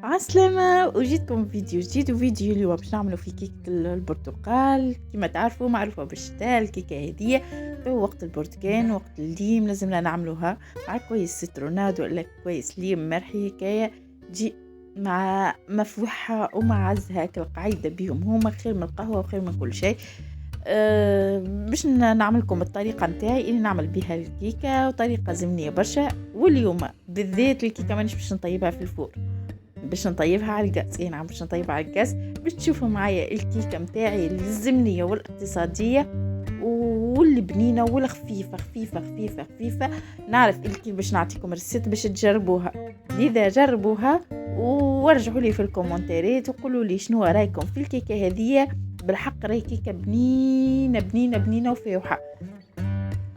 عسلامة، وجيتكم فيديو جديد. وفيديو اليوم باش نعملوا في كيكة البرتقال. كما تعرفوا معروفة بالشتاء الكيكة هذه في وقت البرتقال وقت الليم لازمنا نعملوها مع كويس سيتروناد ولا كويس ليم مرحي هكايا تجي مع مفوحة ومعزها كالقاعدة بيهم هما خير من القهوة وخير من كل شيء. باش نعملكم الطريقة نتاعي اللي نعمل بها الكيكة وطريقة زمنية برشا. واليوم بالذات الكيكة مانيش باش نطيبها في الفور، باش نطيبها على الغاز. نعم باش نطيبها على الغاز باش تشوفوا معايا الكيكه متاعي الزمنيه والاقتصاديه واللي بنينه والخفيفه خفيفه خفيفه خفيفه. نعرف كيف باش نعطيكم ريسيت باش تجربوها، لذا جربوها وارجعوا لي في الكومنتات وقولوا لي شنو رايكم في الكيكه هذه. بالحق راهي كيكه بنينه بنينه بنينه وفيوحه.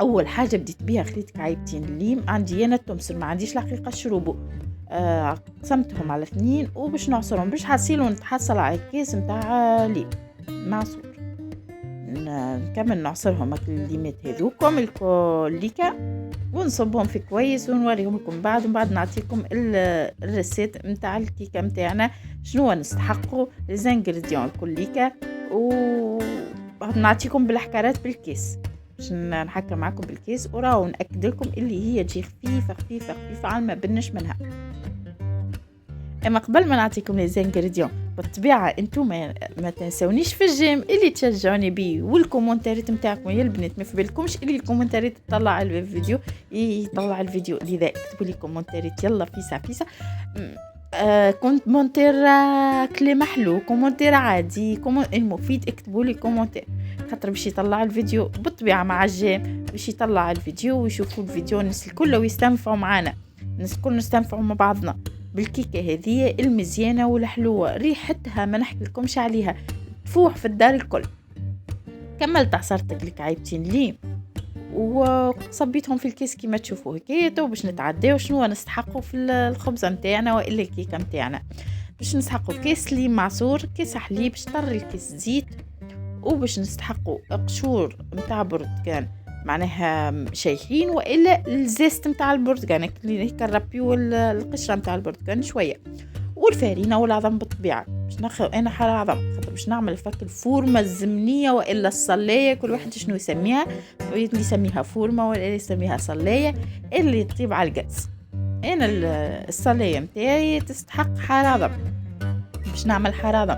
اول حاجه بديت بيها خليت كعيبتين الليم، عندي انا التمسر ما عنديش الحقيقه الشروبو. قسمتهم على 2 وباش نعصرهم باش حاسيلو نتحصل على كيس نتاع ليم معصور. نكمل نعصرهم الليمات هذوكم الكوليكا ونصبهم في كويس ونوريهم لكم بعد. ومن بعد نعطيكم الريسيت نتاع الكيكه نتاعنا شنو نستحقوا الانغريديون الكوليكا ونعطيكم بالحكارات بالكيس باش نحكي معكم بالكيس وراو ناكد لكم اللي هي تجي خفيفه خفيفه خفيفه على ما بنش منها. اما قبل ما نعطيكم لي زانغريديون بالطبيعه انتم ما تنسونيش في الجيم اللي تشجعوني بيه والكومنتات نتاعكم يا البنات. ما في بالكمش اللي الكومنتات تطلع الفيديو يطلع الفيديو، لذا اكتبوا لي كومنتات يلا فيسا فيسا. كومنتير كلي محلو، كومنتير عادي، المفيد اكتبوا لي كومنتير خاطر باش يطلع الفيديو بالطبيعه مع الجيم باش يطلع الفيديو ويشوفوا الفيديو الناس الكل ويستنفعوا معنا، الناس الكل نستنفعوا مع بعضنا بالكيكه هذه المزيانه والحلوه. ريحتها ما نحكي لكمش عليها تفوح في الدار الكل. كملت عصرتك لك عيبتين ليم وصبيتهم في الكيس كما تشوفوا هكايا. باش نتعداو شنو نستحقوا في الخبزه نتاعنا والا الكيكه نتاعنا. باش نستحقوا كيس ليم معصور، كيس حليب، شطر الكيس زيت، وباش نستحقوا قشور نتاع برتقال معناها شايحين والا الزيست نتاع البرتقال اللي هيك نربيو القشره نتاع البرتقال شويه، والفارينه والعظم بالطبيعه باش ناخذ انا حال عظم خاطر باش نعمل فك الفورمه الزمنيه والا الصلايه كل واحد شنو يسميها، اللي يسميها فورمه ولا يسميها صلايه اللي تطيب على الغاز. انا الصلايه نتاعي تستحق حال عظم باش نعمل حال عظم.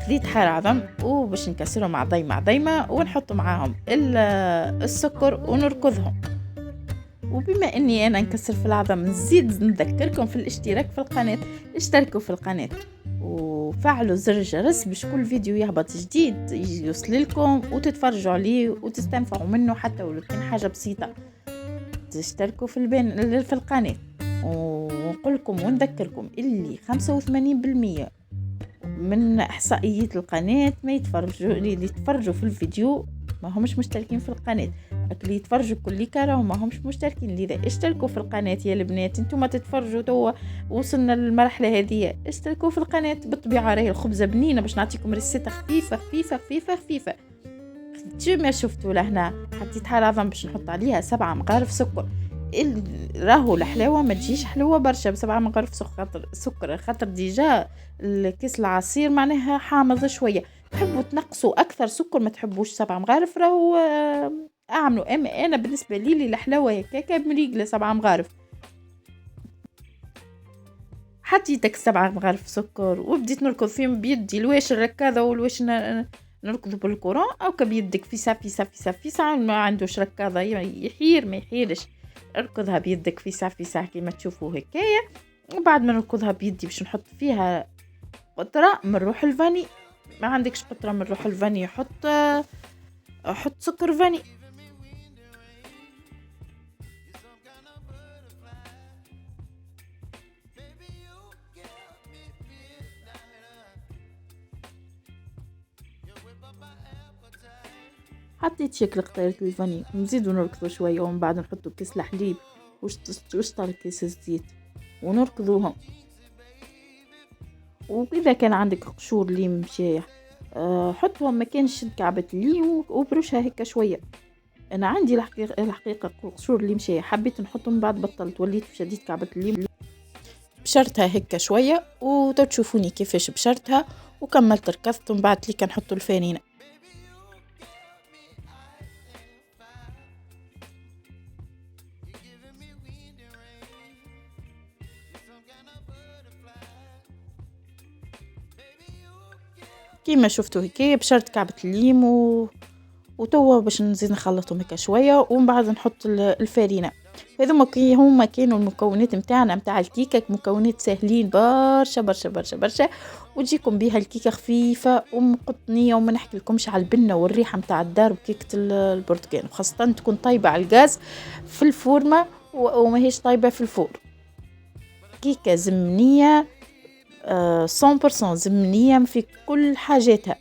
خذيت حال عظم وباش نكسرهم مع ضيمه ونحط معاهم السكر ونركضهم. وبما اني انا نكسر في العظم نزيد نذكركم في الاشتراك في القناه، اشتركوا في القناه وفعلوا زر الجرس باش كل فيديو يهبط جديد يوصل لكم وتتفرجوا عليه وتستنفعوا منه حتى ولو كان حاجه بسيطه. تشتركوا في القناه ونقول لكم ونذكركم اللي 85% من احصائيات القناه ما يتفرجوا اللي يتفرجوا في الفيديو ما همش مشتركين في القناه، اللي يتفرجوا كل كره ما همش مشتركين. لذا اشتركوا في القناه يا البنات، انتم تتفرجوا توا وصلنا للمرحله هذه. اشتركوا في القناه بالطبيعه راهي الخبزه بنينه باش نعطيكم ريسيته خفيفه خفيفه خفيفه خفيفه. ما شفتوا لهنا حطيت حال عظم باش نحط عليها 7 مغارف سكر. راهو الحلاوه ما تجيش حلوه برشا ب7 مغارف سكر خاطر ديجا الكيس العصير معناها حامض شويه. تحبوا تنقصوا اكثر سكر ما تحبوش 7 مغارف راهو اعملوا. اما انا بالنسبه لي الحلاوه هكاكا مريقله 7 مغارف. حطيتك 7 مغارف سكر وبديت نركض فيهم بيدي الواش الركاضه والواش نركض بالكورون او كبيدك فيسا فيسا فيسا فيسا. ما عندوش ركاضه يحير ما يحيرش اركضها بيدك فيسا فيسا كيما تشوفوا هكايا. وبعد ما نركضها بيدي باش نحط فيها قطره من روح الفاني. ما عندكش قطره من روح الفاني حط سكر فاني. حطيت شكل قطيرة الفاني نزيدو نركضو شوية ومن بعد نحطو كيس الحليب وشطر كيس الزيت ونركضوهم. وإذا كان عندك قشور ليم شايح حطهم، ما كانش كعبة الليم وبرشها هكا شوية. أنا عندي الحقيقة قشور ليم شايح حبيت نحطهم بعد بطلت وليت شديد كعبة الليم بشرتها هكا شويه وتو تشوفوني كيفاش بشرتها وكملت ركضت. ومن بعد لي كنحطوا الفارينه. كيما شفتوا هكايا بشرت كعبة الليم وتوا باش نزيد نخلطهم هكا شويه ومن بعد نحط الفارينه. هما كانوا المكونات نتاعنا نتاع الكيكه، مكونات ساهلين برشا برشا برشا برشا، وتجيكم بها الكيكه خفيفه ومقطنيه. وما نحكي لكمش على البنه والريحه نتاع الدار وكيكه البرتقال، وخاصه تكون طايبه على الغاز في الفورمه وماهيش طايبه في الفور. كيكه زمنيه 100% زمنيه في كل حاجاتها.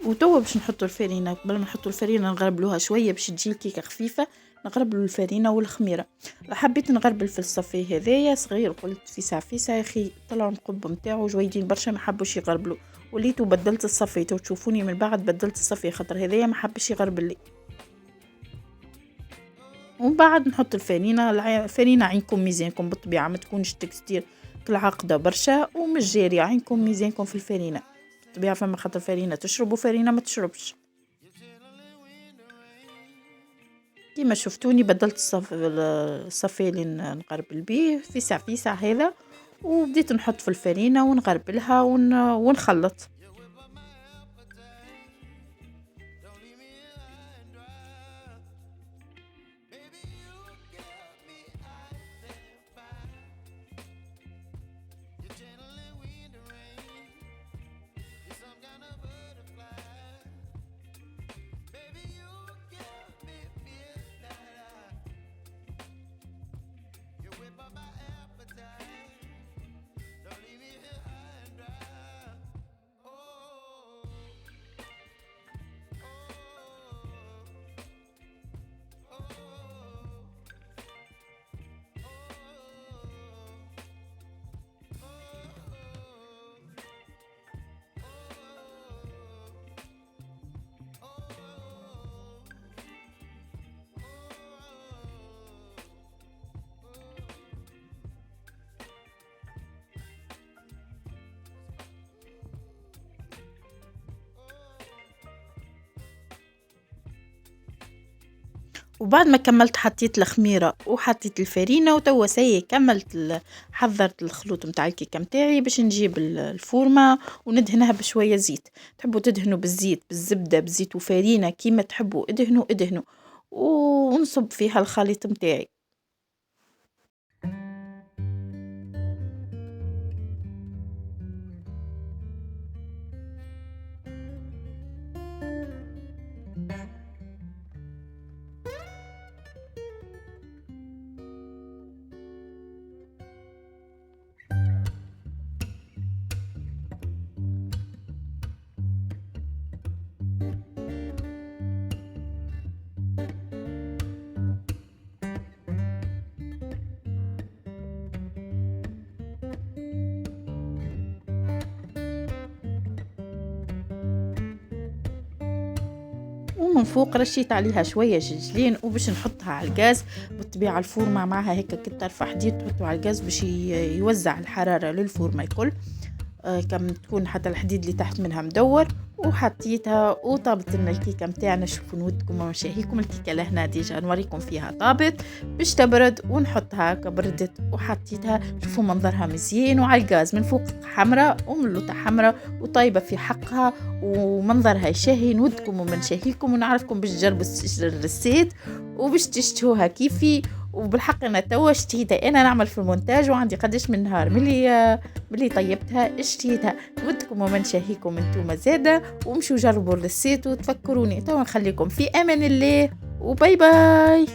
وتوا باش نحطوا الفارينه. قبل ما نحطوا الفارينه نغربلوها شويه باش تجي الكيكه خفيفه. نغربلوا الفارينه والخميره. حبيت نغربل في الصفي هذايا صغير، قلت في ساعه يا اخي طلعوا القب نتاعو جويدين برشا ما حبوش يغربلوا، وليتو بدلت الصفي. تو تشوفوني من بعد بدلت الصفي خاطر هذايا ما حبش يغربل لي. ومن بعد نحط الفارينه عينكم ميزانكم بالطبيعه، ما تكونش تكستير العقده برشا ومش جاريه. عينكم ميزانكم في الفارينه بالطبيعه، فما خاطر فارينه تشرب وفارينه ما تشربش. كيما شفتوني بدلت الصفي اللي نغربل بيه في ساعه هذا، وبديت نحط في الفارينه ونغربلها ونخلط. وبعد ما كملت حطيت الخميره وحطيت الفارينه وتوا كملت حضرت الخلوط نتاع الكيكه نتاعي باش نجيب الفورمه وندهنها بشويه زيت. تحبوا تدهنوا بالزيت بالزبده بالزيت وفارينه كيما تحبوا ادهنوا ونصب فيها الخليط نتاعي. ومن فوق رشيت عليها شويه جنجلين وباش نحطها على الغاز. بالطبيعه الفورمه معها هيك كي ترفع حديد تحطوا على الغاز باش يوزع الحراره للفورمه الكل. كم تكون حتى الحديد اللي تحت منها مدور. وحطيتها وطابت لنا الكيكه نتاعنا. شوفوا نودكم ومشاهيكم الكيكه لهنا ديجا نوريكم فيها طابت باش تبرد ونحطها كبردت وحطيتها. شوفوا منظرها مزيان وعلى الغاز من فوق حمراء ومن اللوطه حمراء وطايبه في حقها ومنظرها يشهي. نودكم ومنشاهيكم ونعرفكم باش تجربوا الرسيت وباش تشتهوها كيفي. وبالحق انا توا اشتهيتها. انا نعمل في المونتاج وعندي قداش من نهار ملي طيبتها اشتهيتها. نودكم ومن شاهيكم انتم زاده ومشوا جربوا الرسيت وتفكروني. توا نخليكم في امان الله وباي باي.